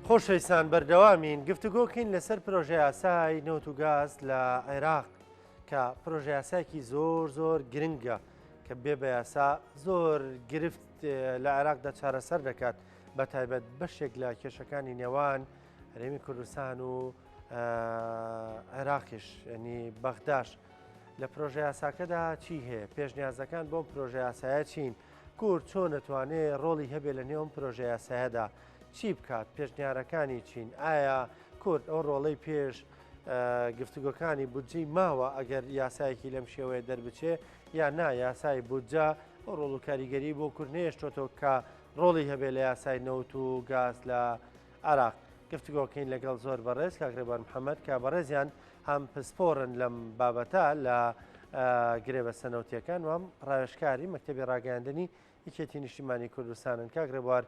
خۆشەویستان بەردەوامین گفتوگۆکەین لەسەر پرۆژە یاسای نەوت و گاز لە عێراق کە پرۆژە یاسایەکی زۆر گرنگە کە بێ بە یاسا زۆر گرفت لە عێراقدا چارەسەر دەکات بە تایبەت بەشێک لە کێشەکانی نێوان هەرێمی کوردستان و عێراقیش ینی بەغداش لە پرۆژە یاساکەدا چی هەیە پێشنیازەکان بۆم پرۆژە یاسایە چین کورد چۆن دەتوانێت ڕۆڵی هەبێ لە نێوم پرۆژە یاسایەدا چی بکات پێشنیارەکانی چین ئایا کورد ئەو ڕۆڵەی پێش گفتوگۆکانی بودجەی ماوە ئەگەر یاسایەکی لەم شێوەیە دەربچێ یا نا یاسای بودجە ئەو ڕۆڵ و کاریگەری بۆ کورد نێشتۆتەوە کە ڕۆڵی هەبێ لە یاسای نەوت و گاز لە عێراق گفتوگۆکەین لەگەڵ زۆر بەڕێز کاکرێبان محەممەد کا بەڕێزیان هەم پسپۆرن لەم بابەتە لە گرێبە سەنەوتیەکان وام ڕاوێژکاری مەکتەبی ڕاگەاندنی یەکێتی نیشتیمانی کوردستانن کاکرێبوار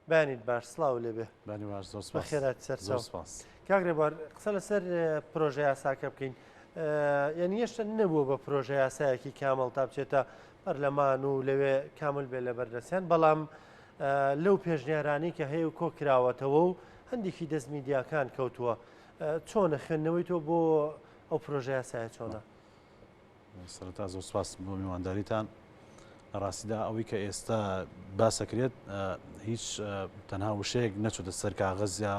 بانیت باش سڵاو لێبێ بەخێرات سەر کاکرێبوار قسە لەسەر پرۆژە یاساکە بکەین یعنی هێشتا نەبووە بە پرۆژە یاسایەکی کامەڵ تا بچێتە پەرلەمان و لەوێ کامل بێت لە بەردەستیان بەڵام لەو پێشنیارانی کە هەیە و کۆکراوەتەوە و هەندێکی دەست میدیاکان کەوتووە چۆنە خوێندنەوەی تۆ بۆ ئەو پرۆژە یاسایە چۆنە؟ سەرەتا زۆر سوپاس بۆ میوانداریتان لە ڕاستیدا ئەوەی کە ئێستا باسەکرێت هیچ تەنها وشەیەک نەچۆتە سەر کاغەزیا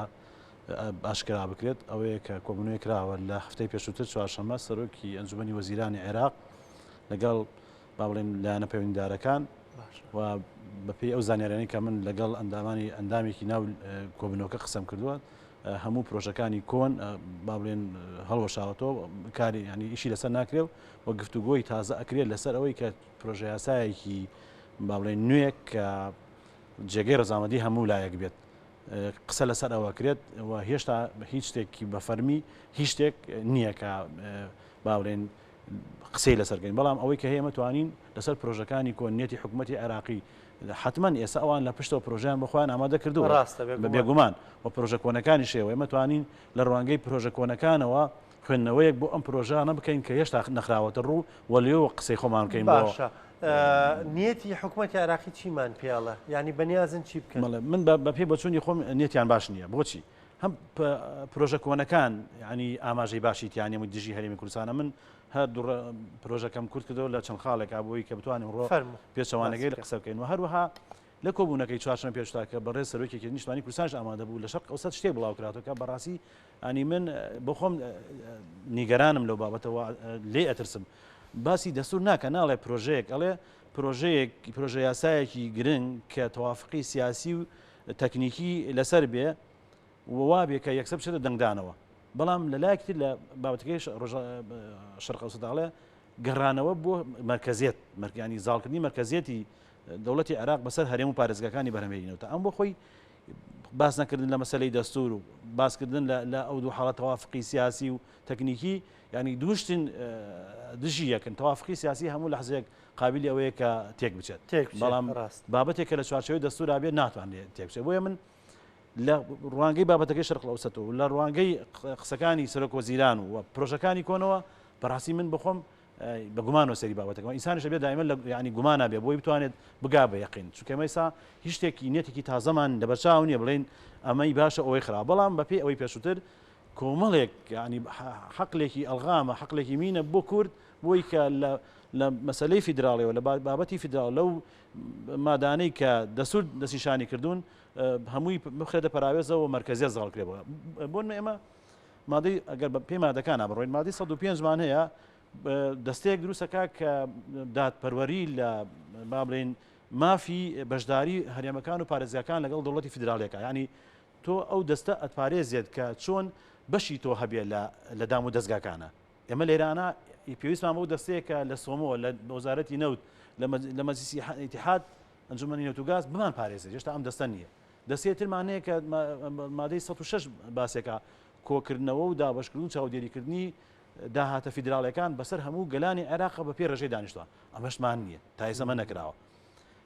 ئاشکرا بکرێت ئەوەیە کە کۆبوونەوەی کراوە لە هەفتەی پێشووتر چوارشەممە سەرۆکی ئەنجومەنی وەزیرانی عێراق لەگەڵ با بڵێن لایەنە پەیوەندیدارەکان و بەپێی ئەو زانیاریانەی کە من لەگەڵ ئەندامێکی ناو کۆبوونەوەکە قسەم کردووە هەموو پرۆژەکانی کۆن با بڵێن هەڵوەشاوەتەوە کاری ینی ئیشی لەسەر ناکرێت و گفتوگۆی تازە ئەکرێت لەسەر ئەوەی کە پرۆژە یاسایەکی با بڵێن نوێک کە جێگەی ڕەزامەندی هەموو لایەک بێت قسە لەسەر ئەوە کرێت و هێشتا هیچ شتێکی بە فەرمی هیچ شتێک نییە کە با بڵێن قسەی لەسەرگەین بەڵام ئەوەی کە هەیە مەتوانین لەسەر پرۆژەکانی کۆنیەتی حکوومەتی عێراقی حتمما ئێستا ئەوان لە پشتەوە پرۆژیان بخۆیان ئامادە کردووە بە بێگومان و پرۆژە کۆنەکانی شێوە مەتوانین لە ڕوانگەی پرۆژە کۆنەکانەوە خوێندنەوەیەک بۆ ئەم پرۆژانە بکەین کە هێشتا نەخراوەتە ڕوو وەلێەوە قسەی خۆمان بکەین باشە نیەتی حکوومەتی عێراقی چیمان پێڵە ینی بەنیازن چی بکەن من بە پێی بەچوونی خۆم نیەتیان باش نییە بۆچی هەم پرۆژە کۆنەکان ینی ئاماژەی باشی تیانێ دژی هەرێمی کوردستانە من هەر پرۆژەکەم کورد کردەوە لە چەند خاڵێک ئابووی کە بتوانین ڕۆ پێچەوانەگەی لە قسە بکەین و هەروەها لە کۆبوونەکەی چوارشەممە پێشتا کە بەڕێز سەرۆکێکی نیشتمانی کوردستانش ئامادە بوو لە شەق ئەوسەد شتێک بڵاوکراتەوە کە بەڕاستی ئەنی من بۆ خۆم نیگەرانم لەو بابەتەوە لێ ئەترسم باسی دەستور ناکە ناڵێ پرۆژەیەک ئەڵێ پرۆژە یاسایەکی گرنگ کە تەوافقی سیاسی و تەکنیکی لەسەر بێ وابێ کە یەکسەر بچێتە دەنگدانەوە بەڵام لە لایەکی لە بابەتەکەی شەرق ئەوسەداڵێ گەڕانەوە بۆ مرکزیت ینی زاڵکردنی مرکزیەتی دەوڵەتی عێراق بەسەر هەرێم و پارێزگاکانی بەرهەمهێنینەوە تا ئەم بۆ خۆی باس نەکردن لە مەسەلەی دەستور و باسکردن لە ئەو دوو حاڵەت تەوافقی سیاسی و تەکنیکی ینی دووشتن دژی یەکن تەوافقی سیاسی هەموو لە حزەیەک قابلی ئەوەیە کە تێک بچێت بەڵام بابەتێکە لە چوارچەوەی دەستورا بێت ناتوانێت تێک بچێت بۆیە من لە ڕوانگەی بابەتەکەی شەرق ئەوسەد و لە ڕوانگەی قسەکانی سەرۆک وەزیران و پرۆژەکانی کۆنەوە بەڕاستی من بخۆم بە گومانەوە سەری بابەتەکەەوە ئینسانیش بێت دائیمەن ینی گومان نابێت بۆی بتوانێت بگا بە یەقین چونکە ئێستا هیچ شتێکی نێتێکی تازەمان لەبەرچاو نییە بڵێن ئەمەی باشە ئەوەی خراپ بەڵام بەپێی ئەوەی پێشووتر کۆمەڵێک ینی حەقلێکی ئەلغامە حەقلێکی مینە بۆ کورد بۆی کە لە مەسلەی فیدراڵیەوە لە بابەتی فیدراڵ لەو مادانەی کە دەسوود دەستنیشانی کردوون هەمووی بخرێتە پەراوێزەوە مەرکەزیە زاڵکرێەوە بۆن ئێمە مادەی ئەگەر بە پێی مادەکان بڕۆین مادەی 105 مان هەیە دەستەیەک دروستەکە کە دادپەروەری لە با بڵێن مافی بەشداری هەرێمەکان و پارێزگاکان لەگەڵ دەوڵەتی فیدراڵیەکە ینی تۆ ئەو دەستە ئەتپارێزیێت کە چۆن بەشی تۆ هەبێت لە دام و دەستگاکانە ئێمە لێرانە پێویستمان بۆ دەستەیەکە لە سۆمەوە لە وەزارەتی نەوت لە مەجلیسی ئیتیحاد ئەنجومەنی نەوت و گاز بمان پارێزێت هێشتا ئەم دەستە نییە دەستێترمانەیە کە مادەی 106 باسێکە کۆکردنەوە و دابەشکردن چاودێریکردنی داهاتە فیدراڵیەکان بەسەر هەموو گەلانی عێراق بە پێ ڕێژەی دانیشتووە ئەمەشمان نییە تا ئێستا نەکراوە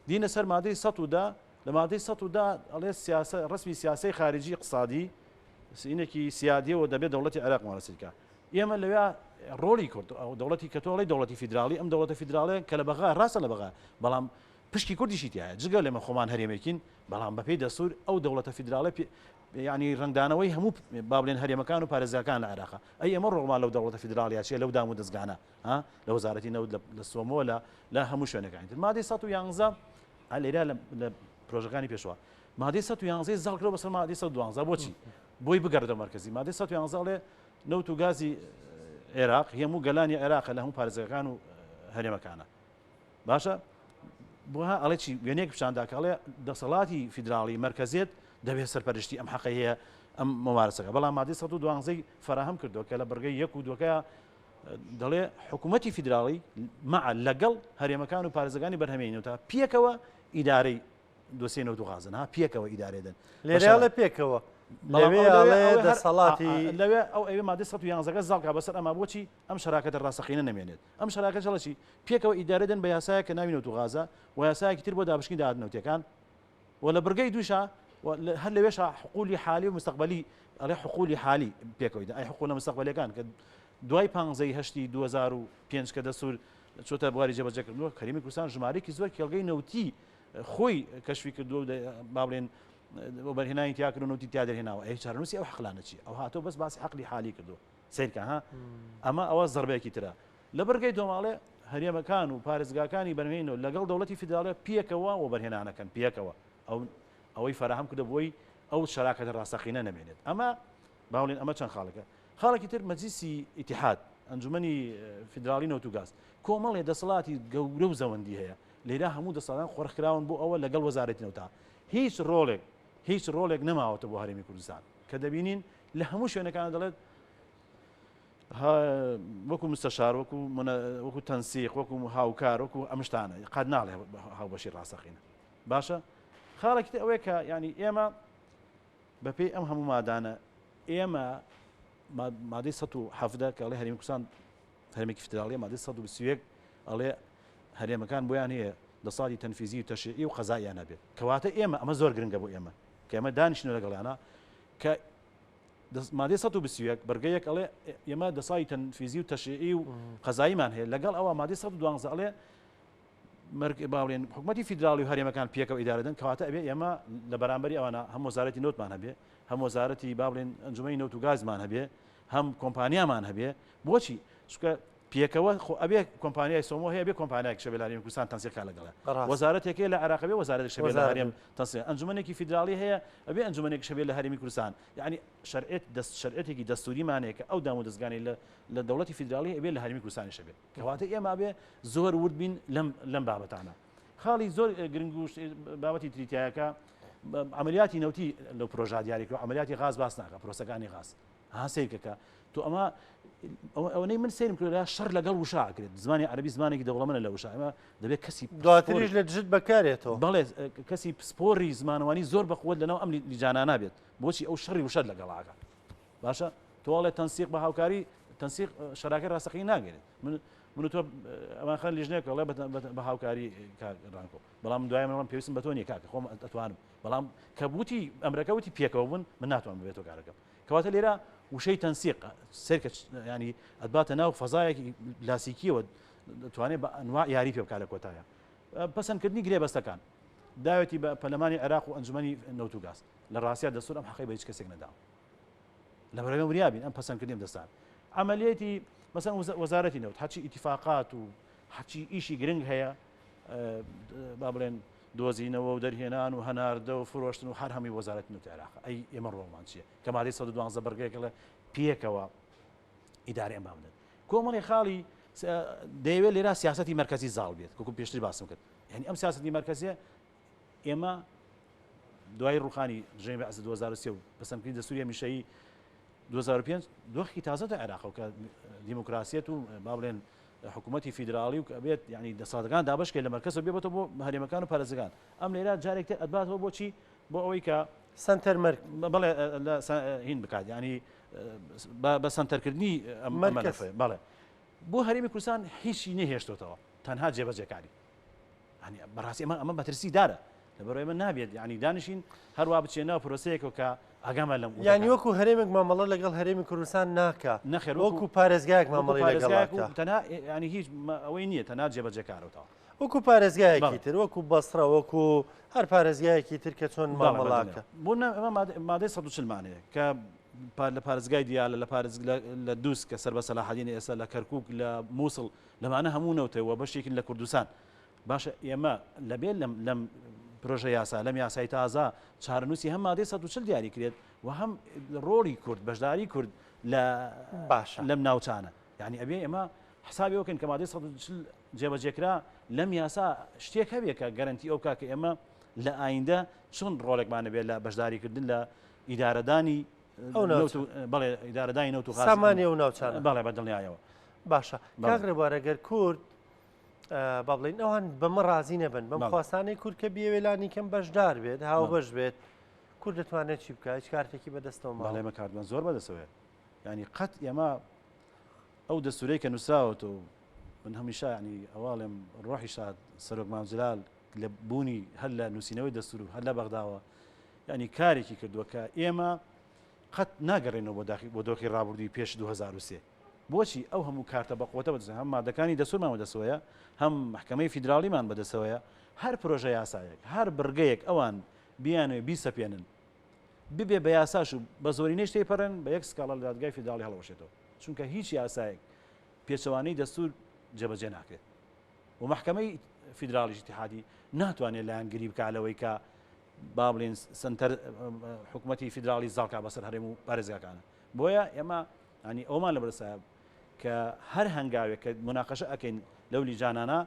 دینە سەر مادەی 100 لە مادەی 100 ئەڵێ ڕسمی سیاسی خارجی اقتصادی سینێکی سیادیەوە دەبێت دەوڵەتی عێراق مارەسیکە ئێمە لەوێ ڕۆڵی کورد دەوڵەتی کە تۆڵی دەوڵەتی فیدراڵی ئەم دەوڵەتە فیدراڵێ کە لە بەغا ڕاستە لە بەغا بەڵام پشکی کوردیشی تایە جگە لێمە خۆمان هەرێمێکین بەڵام بەپێی دەسوور ئەو دەوڵەتە فیدراڵی ینی ڕنگدانەوەی هەموو با بڵێن هەرێمەکان و پارێزەکان لە عێراق ئەی ئەمە ڕۆڵمان لەو دەوڵەتە فیدراڵیاچێ لەو دام و دەستگانە لە وەزارەتی نەوت لە سۆمۆ لە هەموو شوێنەکانی تر مادەی 111 لێرە لە پرۆژەکانی پێشوە مادەی 111 زاڵکرەوە بەسەر مادەی 112 بۆچی بۆی بگەڕێتەوە مەرکەزی مادەی 111 لێ نەوت و گازی عێراق هەموو گەلانی عێراق لە هەموو پارێزەکان و هەرێمەکانە باشە بۆ ئەڵێ چی وێنێک پیشانداکەڵێ دەسەڵاتی فیدراڵی مەرکزیت دەبێت سەرپەرشتی ئەم حەقی هەیە ئەم مەمارەسەکە بەڵام مادەی 112 فراهەم کردو کە لە بەرگەی 1 و 2 دەڵێ حکوومەتی فیدراڵی مع لەگەڵ هەرێمەکان و پارێزەکانی بەرهەمێنێتە پێکەوە ئیدارەی دۆسیە نەوت و غازن پێکەوە ئیدارێدن لێرە پێکەوە دەسەڵاتی لەوێ ئەو ئەوێ مادەی 111 زاڵکە بەسەر ئەمە بۆچی ئەم شەراکەتە ڕاستەقینە نەمێنێت ئەم شەراکە جەڵەچی پێکەوە ئیدارەدەن بە یاسایە کە ناوی نەوت و غازە و یاسایەکی تر بۆ دابشکین داهاتنەوتیەکان و لە بەرگەی دووشە هەر لەوێشە حقوقی حالی و مستقبلی ئەڵێ حقوقی حالی پێکەوەیدا ئەی حقوقە مستقبلەکان کە دوای 15 2005 کە دەسوور چۆتە بواری جێبەجێکردنەوە کەریمی کوردستان ژمارەیەکی زۆر کێڵگەی نەوتی خۆی کەشفی کردو با بڵێن بەرهێنانی تیاکردن و نەوتی تیا دەرهێناوە ئەی چارەنووسی ئەو حەقلانە چی ئەو هاتۆ بەس باسی حەقلی حالی کردو سیرکە ئەمە ئەوە زەربەیەکی ترە لە بەرگەی دۆماڵێ هەرێمەکان و پارێزگاکانی بەرهێنەوە لەگەڵ دەوڵەتی فیدراڵی پێکەوە و بەرهێنانەکەن پێکەوە ئەوەی فراهەم کردە بۆی ئەو شەراکەتە ڕاستەقینە نەمێنێت ئەمە باڵێن ئەمە چەند خاڵەکە خاڵێکی تر مەجلیسی ئیتیحاد ئەنجومەنی فیدراڵی نەوت و گاز کۆمەڵێ دەسەڵاتی گەورە و زەوەندی هەیە لێرە هەموو دەسەڵاتان خۆرخراون بۆ ئەوە لەگەڵ وەزارەتی نەوتە هیچ ڕۆڵێک نەماوەتە بۆ هەرێمی کوردستان کە دەبینین لە هەموو شوێنەکان دەڵێت وەکو مستەشار وەکو تەنسیق وەکو هاوکار وەکو ئەمشتانە قەت ناڵێ هاوبەشی ڕاستەقینە باشە خاڵێکی ئەوەیە کە ینی ئێمە بەپێی ئەم هەموو مادانە ئێمە مادەی 117 کە ئەڵێ هەرێمی کوردستان هەرێمێکی فیدراڵیە مادەی 121 ئەڵێ هەرێمەکان بۆیان هەیە دەسەڵاتی تەنفیزی و تەشریعی و قەزاییان هەبێت کەواتە ئێمە ئەمە زۆر گرنگە بۆ ئێمە کە ئێمە دانیشتنەوە لەگەڵیانە کە مادەی 121 بەرگەیەک ئەڵێ ئێمە دەسەڵاتی تەنفیزی و تەشریعی و قەزاییمان هەیە لەگەڵ ئەوە مادەی 112 ئەڵێ باڵێن حکوومەتی فیدراڵی و هەرێمەکان پێکەوە ئیدارەدەن کەواتە ئەبێ ئێمە لە بەرامبەری ئەوانە هەم وەزارەتی نەوتمان هەبێ هەم وەزارەتی با بڵێن ئەنجومەی نەوت و گازمان هەبێ هەم کۆمپانیامان هەبێ بۆچی چونکە پێکەوە ئەبێ کۆمپانیای سۆمۆ هەیە بێ کۆمپانیایەک شەبێ لە هەرێمی کوردستان تەنسیقا لەگەڵە وەزارەتێکی لە عێراق بێ وەزارەتێک شەبێ لە هەرێم تەنسیق ئەنجومەنێکی فیدراڵی هەیە ئەبێ ئەنجومەنێک شەبێ لە هەرێمی کوردستان یعنی شەرعەتێکی دەستوریمانەیە کە ئەو دام و دەستگانی لە دەوڵەتی فیدراڵی ئەبێ لە هەرێمی کوردستانی شەبێ کەواتە ئێمە بێ زۆر ورد بین لەم بابەتانە خاڵی زۆر گرنگ و بابەتی تریتایەکە عملیاتی نەوتی لەو پرۆژە دیاریکرا عملیاتی غاز باس ناکە پرۆسەکانی غاز سیرکەکە تۆ ئەمە ئەوەی من سێرم کردە شەڕ لەگەڵ وشا کرێت زمانی عەربی زمانێکی دەوڵەمەنە لە وشا ئەمە دەبێت کەسی دواتریش لە دژت بەکارێتەوە بەڵێ کەسی پسپۆری زمانوانی زۆر بەخۆت لەناو ئەم لیجانە نابێت بۆچی ئەو شەڕی وشەت لەگەڵاکە باشە تۆڵێت تەنسیق بە هاوکاری تەنسیق شەراکە ڕاستەقینی ناگەێت من تۆ ئەمان خەن لیژنێک ئەڵێ بە هاوکاری ڕانکۆ بەڵام دوای منڵم پێویستم بە تۆ نیە کاکە خۆم ئەتوانم بەڵام کە بوتی ئەمریکەوتی پێکەوە بوون من ناتوانم ببێتەوە کارەکەم کەواتە لێرە وشەی تەنسیق سێرکە ینی ئەدباتە ناو فەزایەکی لاسیکیەوە دەتوانێت بە ئەنواع یاری پێ بکات لە کۆتایە پەسەندکردنی گرێبەستەکان داوێتی بە پەرلەمانی عێراق و ئەنجومەنی نەوت و گاز لە ڕاستیە دەستور ئەم حەقی بە هیچ کەسێک نەداوە لە بەرەوەی وریابین ئەم پەسەندکردنی دەستان عملیاتی مثلا وەزارەتی نەوت هەرچی ئیتیفاقات و هەرچی ئیشی گرنگ هەیە با بڵێن دۆزینەوە و دەرهێنان و هەناردە و فرۆشتن و هەر هەمی وەزارەتی نەوتی عێراق ئەی ئێمە ڕۆڵمان چییە کە مادەی 112 بەرگەیەک لە پێکەوە ئیدارە ئەم بامدەن کۆمەڵی خاڵی دەیەوێت لێرە سیاسەتی مەرکەزی زاڵ بێت کۆکو پێشتر باسم کرد یعنی ئەم سیاسەتی مەرکەزیە ئێمە دوای ڕوخانی ژێمی بەعز 2023 بەسەمکردنی دەستوری هەمیشەیی 2005 دۆخی تازەتە عێراق و کە دیموکراسیەت و با بڵێن حکوومەتی فیدراڵی و کە بێت ینی دەسەڵاتەکان دابشکێت لە مەرکەزەوە بێتەوە بۆ هەرێمەکان و پارێزەکان ئەم لێرە جارێک تر ئەدباتەوە بۆچی بۆ ئەوەی کە سنتەر بەڵێ هین بکات ینی بە سنتەرکردنی مەلەفێ بەڵێ بۆ هەرێمی کوردستان هیچی نەهێشتۆتەوە تەنها جێبەجێکاری ینی بەڕاستی ئەمە مەترسی دارە لەبەرەوەی من نابێت ینی دانیشین هەروە بچێنەوە پرۆسەیەکەوە کە ئاگامە لەم یانی وەکو هەرێمێک مامەڵە لەگەڵ هەرێمی کوردستان ناکە نەخێر وەکو پارێزگایەک مامەڵی لەگەڵ تەنها ینی هیچ ئەوەی نییە تەنها جێبەجێکارەوە وەکو پارێزگایەکی تر وەکو بەسڕە وەکو هەر پارێزگایەکی تر کە چۆن مامەڵاکە بۆ مادەی 140 مانەیە کە لە پارێزگای دیالە لە دووس کە سەر بە سەلاحەدینی ئێستا لە کەرکووک لە مووسڵ لەمانە هەموو نەوتەوە بەشێکن لە کوردستان باشە ئێمە لەبێت لەم پرۆژە یاسا لەم یاسای تازا چارەنووسی هەم مادەی 140 دیاری کرێت و هەم ڕۆڵی کورد بەشداری کورد لەم ناوچانە یعنی ئەبێ ئێمە حسابی وەکەن کە مادەی 140 جێبەجێکرا لەم یاسا شتێک هەبێت کە گەرنتی ئەو کاکە ئێمە لە ئایندە چۆن ڕۆڵێکمانە بێت لە بەشداریکردن لە ئیدارەدانی بەڵێ ئیدارەدانی نەوت و سامانی ئەو ناوچانە بەڵێ بەدڵنیایەوە باشە کاک ڕێبوارەگەر کورد با بڵێن ئەوان بەمە ڕازی نەبن بەم خواستانەی کورد کە بیەوێلانی کەم بەشدار بێت هاو بەش بێت کورد دەتوانێت چی بکە هیچ کارتێکی بەدەستەوە بەڵێمە کاردوان زۆر بەدەستەوەێت ینی قەت ئێمە ئەو دەستورەی کە نووسراوەت و من هەمیشا ینی ئەواڵێم ڕۆحی شاد سەرۆک مامزلال لە بوونی هەر لە نووسینەوەی دەستور و هەر لە بەغداوە ینی کارێکی کردووە کە ئێمە قەت ناگەڕێنەوە بۆ دۆخی ڕابردووی پێش 2003 بۆچی ئەو هەموو کارتە بەقوتە بەدەست هەم مادەکانی دەسوورمان بەدەستەوەیە هەم محکەمەی فیدراڵیمان بەدەستەوەیە هەر پرۆژە یاسایەک هەر بڕگەیەک ئەوان بیانوێ بیسەپێنن ببێ بە یاساش و بە زۆرینەی شتەی پەڕن بە یەک سکاڵە لە دادگای فیدراڵی هەڵەوەشێتەوە چونکە هیچ یاسایەک پێچەوانەی دەستور جێبەجێ ناکرێت و محکەمەی فیدراڵیش اتحادی ناتوانێت لایەنگری بکالەوەی کە با بڵێن سنتەر حکوومەتی فیدراڵی زاڵکا بەسەر هەرێم و پارێزگاکانە بۆیە ئێمە ینی ئەومان لە بەرسایە کە هەر هەنگاوێک کە مناقەشە ئەکەین لەو لیجانانە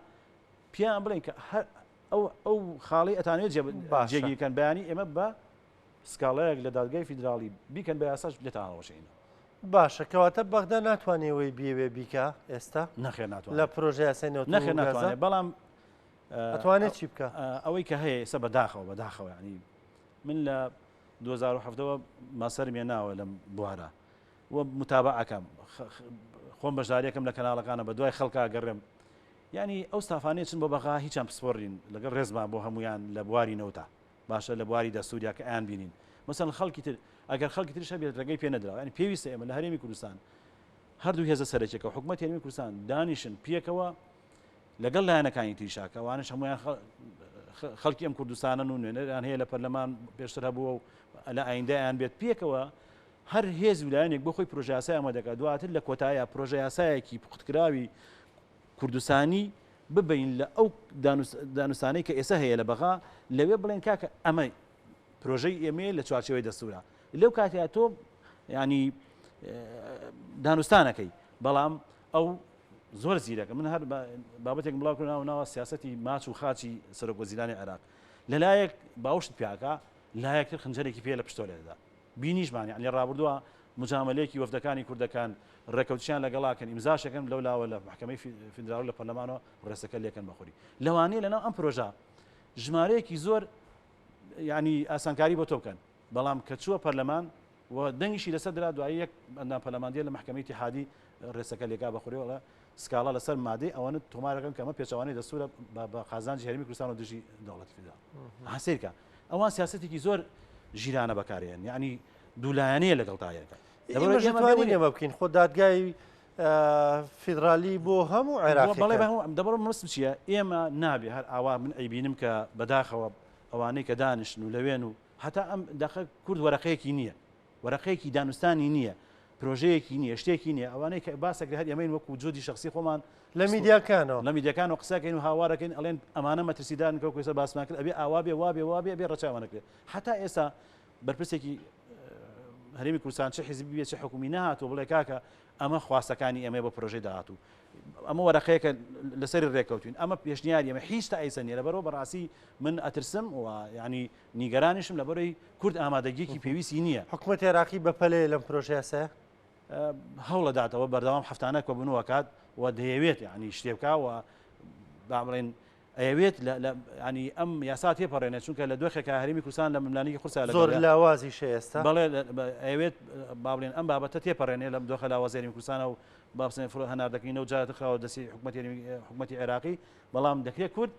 پیان بڵێن کە ئەو خاڵی ئەتانوێت جێگیرکەن بەیانی ئێمە بە سکاڵەیەک لە دادگای فیدراڵی بیکەن بە یاساش لێتانەوەشینە باشە کەواتە بەغدا ناتوانێەوەی بیەوێ بیکە ئێستا نەخێر ناتوانێت لە پرۆژە یاسای نەخێر ناتوانێت بەڵام ئەتوانێت چی بکە ئەوەی کە هەیە ئێستا بەداخەوە ینی من لە 2007ەوە ماسەرم هێناوە لەم بوارە وە متابعەکەم خۆم بەشداریەکەم لە کەناڵەکانە بە دوای خەڵکا گەڕێم ینی ئەو ستافانەیە چن بۆ بەغا هیچیان پسپۆڕین لەگەڵ ڕێزمان بۆ هەمویان لە بواری نەوتا باشە لە بواری دەستوریا کە ئەیان بینین مەسەن خەڵکی تر ئەگەر خەڵکی ترش هەبێت ڕێگەی پێ نەدراوە ینی پێویستە ئێمە لە هەرێمی کوردستان هەردوو هێزە سەرەکیەکە حکوومەتی هەرێمی کوردستان دانیشن پێکەوە لەگەڵ لایەنەکانی تریشاکە ئەوانش هەمویان خەڵکی ئەم کوردستانن و نوێنەران هەیە لە پەرلەمان پێشتر هەبووە و لە ئایندەیان بێت پێکەوە هەر هێز ویلایەنێک بۆ خۆی پرۆژە یاسای ئەمە دەکات دواتر لە کۆتایە پرۆژە یاسایەکی پختکراوی کوردستانی ببین لە ئەو دانوستانەی کە ئێستا هەیە لە بەغا لەوێ بڵێن کاکە ئەمە پرۆژەی ئێمە لە چوارچەوەی دەستورە لەو کاتیا تۆ ینی دانوستانەکەی بەڵام ئەو زۆر زیرەکە من هەر بابەتێک بڵاو کردناوە ناوە سیاسەتی ماچ و خاچی سەرۆک وەزیرانی عێراق لەلایەک باوشت پیاکە لایەکتر خنجەرێکی پێ لە پشتۆلێدا بینیشمان یعنی ڕابردووە مجاملەیەکی وەفدەکانی کوردەکان ڕێکەوتیان لەگەڵاکەن ئیمزاشەکەن لەو لاوە لە محکەمەی فیدراڵی لە پەرلەمانەوە ڕێسەکە لێکەن بەخۆری لەوانەیە لەناو ئەم پرۆژە ژمارەیەکی زۆر ینی ئاسانکاری بۆ تۆ بکەن بەڵام کە چووە پەرلەمان و دەنگیشی لەسەر درا دوایی یەک ئەندام پەرلەماندیە لە محکەمەی اتحادی ڕێسەکە لێکا بەخۆریەوە سکاڵا لەسەر مادەی ئەوانە تۆمارەکەن کە ئەمە پێچەوانەی دەستورە بە قازانجی هەرێمی کوردستان و دژی دەوڵەتی فیدراڵ حسیرکە ئەوان سیاسەتێکی زۆر ژیرانە بەکارێن یعنی دوولایەنەیە لەگەڵ تایەکە ئێمە بکەین خۆ دادگای فیدرالی بۆ هەموو عێراق بەڵێ دەبڕم مەسم چییە ئێمە نابێ هەر ئاوا من ئەیبینم کە بەداخەوە ئەوانەی کە دانیشن و لەوێن و هەتا ئەم داخە کورد وەرەقەیەکی نییە وەرەقەیەکی دانوستانی نییە پرۆژەیەکی نییە شتێکی نییە ئەوانەی کە باسەکە هەر ئەمەین وەکو جۆدی شخصی خۆمان لە میدیاکانەوە لە میدیاکانەوە قسەکەین و هاوارەکەین ئەڵێن ئەمانە مەترسیدان کە کوێسە باسمان کرد ئەبێ ئاوا بێ وابێ بێ ڕەچاوانەکرێت هەتا ئێستا بەرپرسێکی هەرێمی کوردستان چه حیزبی بێت چه حکومی نهاتوە بڵێ کاکە ئەمە خواستەکانی ئەمە بۆ پرۆژەی داهاتوو ئەمە وەرەقەیەکە لەسەری ڕێکەوتوین ئەمە پێشنیاری ئەمە هیچ تا ئەیسەنیە لەبەرەوە بەڕاستی من ئەترسم و ینی نیگەرانیشم لەبەرەوەی کورد ئامادەگیەکی پێویستی نییە حکوومەتی عێراقی بەپەلێ لەم پرۆژە یاسایە هەوڵەداتەوە بەردەوام هەفتانە کۆبوونەوە کات و دەیەوێت ینی شتێ بکا و بڵێن ئەوێت ینی ئەم یاسا تێپەڕێنێت چونکە لە دۆخێکە هەرێمی کوردستان لە ململانێکی قورسا زۆر لاوازی شێستا بەڵێ ئەوێت با بڵێن ئەم بابەتە تێپەڕێنێت لەم دۆخە لاوازی هەرێمی کوردستانە و بابسێن فرۆ هەناردەکەینە و جارە خاوە دەستی حکوومەتی عێراقی بەڵام دەکرێت کورد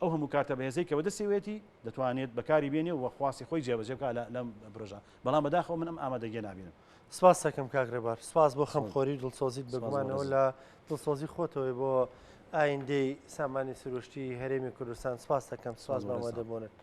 ئەو هەموو کارتە بەهێزەی کە بەدەستێتی دەتوانێت بەکاری بێنێ و خواستی خۆی جێبەجێ بکات لەم پرۆژە بەڵام بەداخەوە من ئەم ئامادەگیە نابینم سپاس دەکەم کاک ڕێبوار سپاس بۆ خەمخۆری و دڵسۆزیت بگومانەوە لە دڵسۆزی خۆتەوەی بۆ ئایندەی سامانی سروشتی هەرێمی کوردستان سپاس دەکەم سپاس بەمە دەبوونێت.